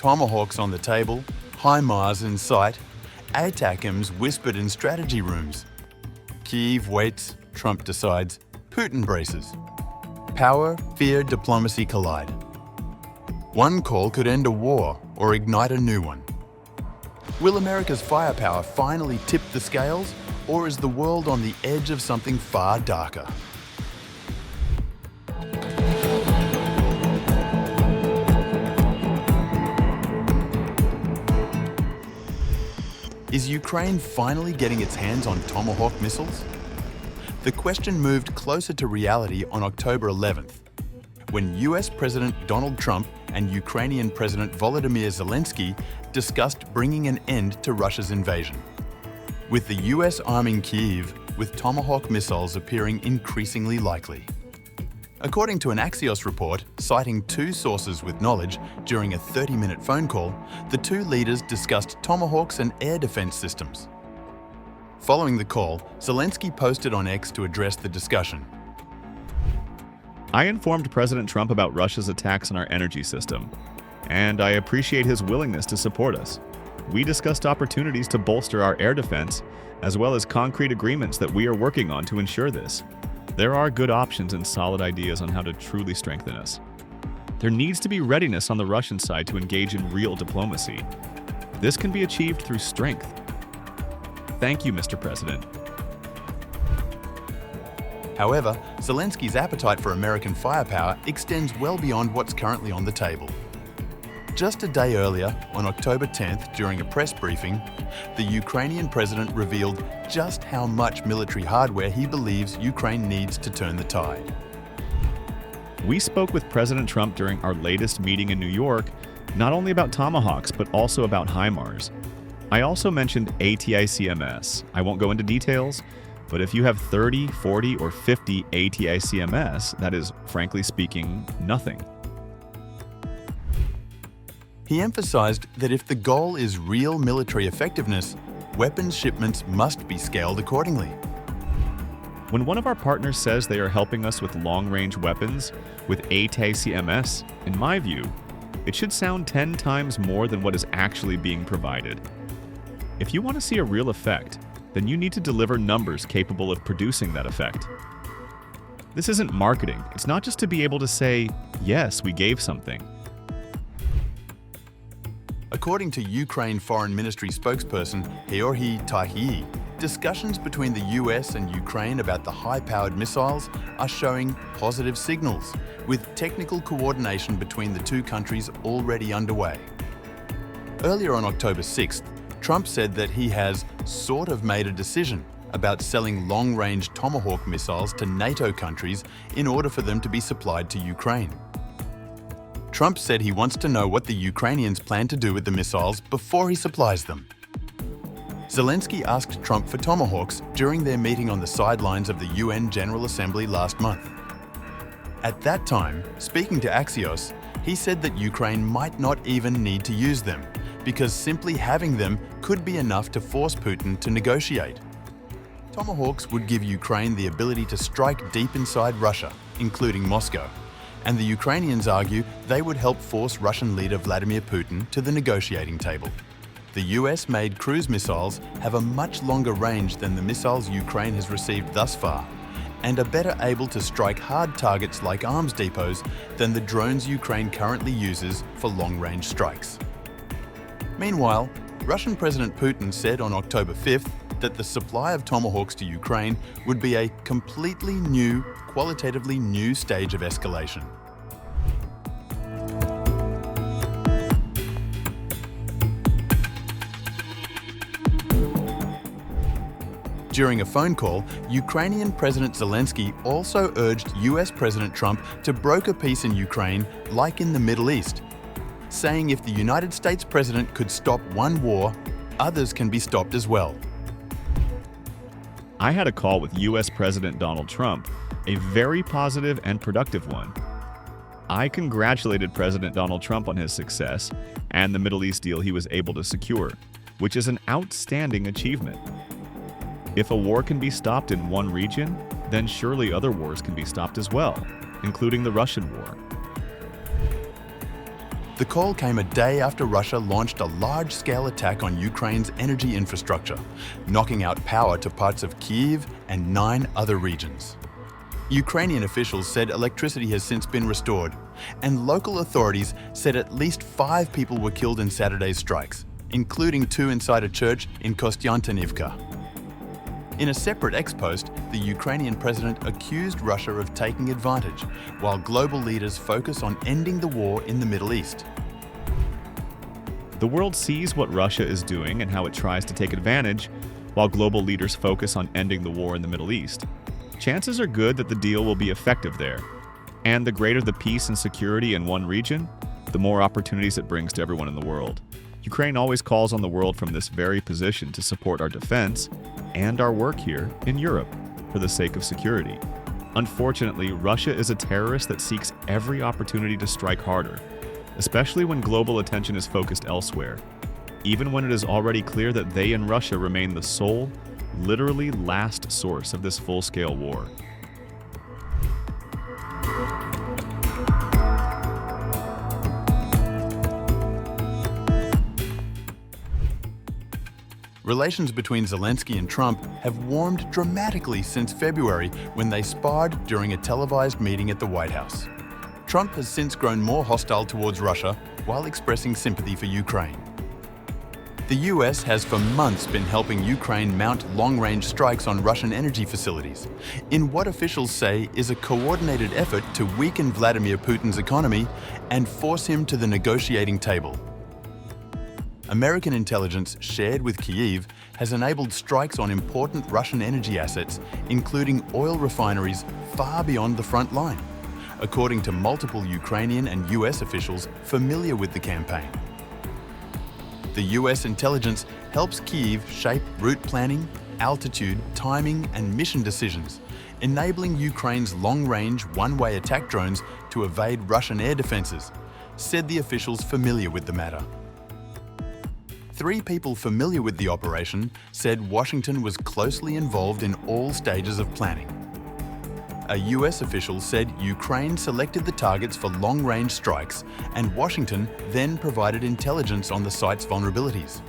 Tomahawks on the table, HIMARS in sight, ATACMS whispered in strategy rooms. Kyiv waits, Trump decides, Putin braces. Power, fear, diplomacy collide. One call could end a war or ignite a new one. Will America's firepower finally tip the scales, or is the world on the edge of something far darker? Is Ukraine finally getting its hands on Tomahawk missiles? The question moved closer to reality on October 11th, when US President Donald Trump and Ukrainian President Volodymyr Zelensky discussed bringing an end to Russia's invasion. With the US arming Kyiv, with Tomahawk missiles appearing increasingly likely. According to an Axios report, citing two sources with knowledge during a 30-minute phone call, the two leaders discussed Tomahawks and air defense systems. Following the call, Zelensky posted on X to address the discussion. I informed President Trump about Russia's attacks on our energy system, and I appreciate his willingness to support us. We discussed opportunities to bolster our air defense, as well as concrete agreements that we are working on to ensure this. There are good options and solid ideas on how to truly strengthen us. There needs to be readiness on the Russian side to engage in real diplomacy. This can be achieved through strength. Thank you, Mr. President. However, Zelensky's appetite for American firepower extends well beyond what's currently on the table. Just a day earlier, on October 10th, during a press briefing, the Ukrainian president revealed just how much military hardware he believes Ukraine needs to turn the tide. We spoke with President Trump during our latest meeting in New York, not only about Tomahawks, but also about HIMARS. I also mentioned ATACMS. I won't go into details, but if you have 30, 40, or 50 ATACMS, that is, frankly speaking, nothing. He emphasized that if the goal is real military effectiveness, weapons shipments must be scaled accordingly. When one of our partners says they are helping us with long-range weapons with ATACMS, in my view, it should sound 10 times more than what is actually being provided. If you want to see a real effect, then you need to deliver numbers capable of producing that effect. This isn't marketing. It's not just to be able to say, yes, we gave something. According to Ukraine Foreign Ministry spokesperson Tahi, discussions between the US and Ukraine about the high-powered missiles are showing positive signals, with technical coordination between the two countries already underway. Earlier on October 6th, Trump said that he has sort of made a decision about selling long-range Tomahawk missiles to NATO countries in order for them to be supplied to Ukraine. Trump said he wants to know what the Ukrainians plan to do with the missiles before he supplies them. Zelensky asked Trump for Tomahawks during their meeting on the sidelines of the UN General Assembly last month. At that time, speaking to Axios, he said that Ukraine might not even need to use them, because simply having them could be enough to force Putin to negotiate. Tomahawks would give Ukraine the ability to strike deep inside Russia, including Moscow, and the Ukrainians argue they would help force Russian leader Vladimir Putin to the negotiating table. The US-made cruise missiles have a much longer range than the missiles Ukraine has received thus far, and are better able to strike hard targets like arms depots than the drones Ukraine currently uses for long-range strikes. Meanwhile, Russian President Putin said on October 5th that the supply of Tomahawks to Ukraine would be a completely new, qualitatively new stage of escalation. During a phone call, Ukrainian President Zelensky also urged US President Trump to broker peace in Ukraine like in the Middle East, saying if the United States president could stop one war, others can be stopped as well. I had a call with US President Donald Trump, a very positive and productive one. I congratulated President Donald Trump on his success and the Middle East deal he was able to secure, which is an outstanding achievement. If a war can be stopped in one region, then surely other wars can be stopped as well, including the Russian war. The call came a day after Russia launched a large-scale attack on Ukraine's energy infrastructure, knocking out power to parts of Kyiv and 9 other regions. Ukrainian officials said electricity has since been restored, and local authorities said at least 5 people were killed in Saturday's strikes, including 2 inside a church in Kostyantinivka. In a separate ex-post, the Ukrainian president accused Russia of taking advantage, while global leaders focus on ending the war in the Middle East. The world sees what Russia is doing and how it tries to take advantage, while global leaders focus on ending the war in the Middle East. Chances are good that the deal will be effective there. And the greater the peace and security in one region, the more opportunities it brings to everyone in the world. Ukraine always calls on the world from this very position to support our defense and our work here in Europe for the sake of security. Unfortunately, Russia is a terrorist that seeks every opportunity to strike harder, especially when global attention is focused elsewhere, even when it is already clear that they and Russia remain the sole, literally last source of this full-scale war. Relations between Zelensky and Trump have warmed dramatically since February when they sparred during a televised meeting at the White House. Trump has since grown more hostile towards Russia while expressing sympathy for Ukraine. The US has for months been helping Ukraine mount long-range strikes on Russian energy facilities, in what officials say is a coordinated effort to weaken Vladimir Putin's economy and force him to the negotiating table. American intelligence shared with Kyiv has enabled strikes on important Russian energy assets, including oil refineries far beyond the front line, according to multiple Ukrainian and US officials familiar with the campaign. The US intelligence helps Kyiv shape route planning, altitude, timing, and mission decisions, enabling Ukraine's long-range one-way attack drones to evade Russian air defenses, said the officials familiar with the matter. 3 people familiar with the operation said Washington was closely involved in all stages of planning. A US official said Ukraine selected the targets for long-range strikes and Washington then provided intelligence on the site's vulnerabilities.